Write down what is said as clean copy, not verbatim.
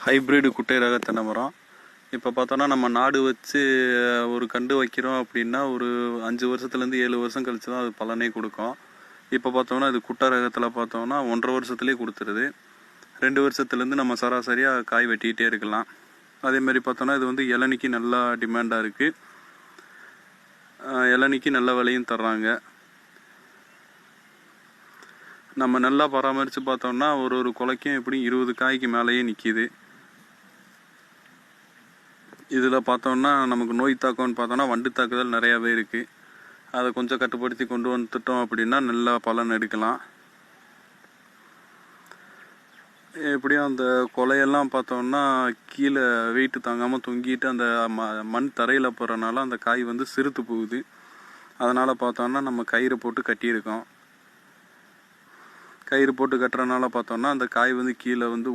Hybrid குட்டை ரக தென்னை மரம். இப்போ பார்த்தோன்னா நம்ம நாடு வச்சு ஒரு கண்டு வைக்கிறோம் அப்படின்னா ஒரு 5 வருஷத்துலேருந்து 7 வருஷம் கழிச்சு தான் அது பலனே கொடுக்கும். இப்போ பார்த்தோம்னா இது குட்டை ரகத்தில் பார்த்தோம்னா 1.5 வருஷத்துலேயே கொடுத்துருது. 2 வருஷத்துலேருந்து நம்ம சராசரியாக காய் வெட்டிக்கிட்டே இருக்கலாம். அதேமாதிரி பார்த்தோன்னா இது வந்து இளநிக்கு நல்லா டிமாண்டாக இருக்குது. இளநிக்கு நல்ல விலையும் தர்றாங்க. நம்ம நல்லா பராமரித்து பார்த்தோம்னா ஒரு குலைக்கும் எப்படி 20 காய்க்கு மேலேயே நிற்கிது. இதில் பார்த்தோம்னா நமக்கு நோய் தாக்கம்னு பார்த்தோன்னா வண்டு தாக்குதல் நிறையாவே இருக்குது. அதை கொஞ்சம் கட்டுப்படுத்தி கொண்டு வந்துட்டோம் அப்படின்னா நல்லா பலன் எடுக்கலாம். எப்படியும் அந்த கொலையெல்லாம் பார்த்தோம்னா கீழே வெயிட்டு தாங்காமல் தொங்கிட்டு அந்த மண் தரையில் போகிறனால அந்த காய் வந்து சிறுத்து போகுது. அதனால் பார்த்தோம்னா நம்ம கயிறு போட்டு கட்டியிருக்கோம். கயிறு போட்டு கட்டுறதுனால பார்த்தோம்னா அந்த காய் வந்து கீழே வந்து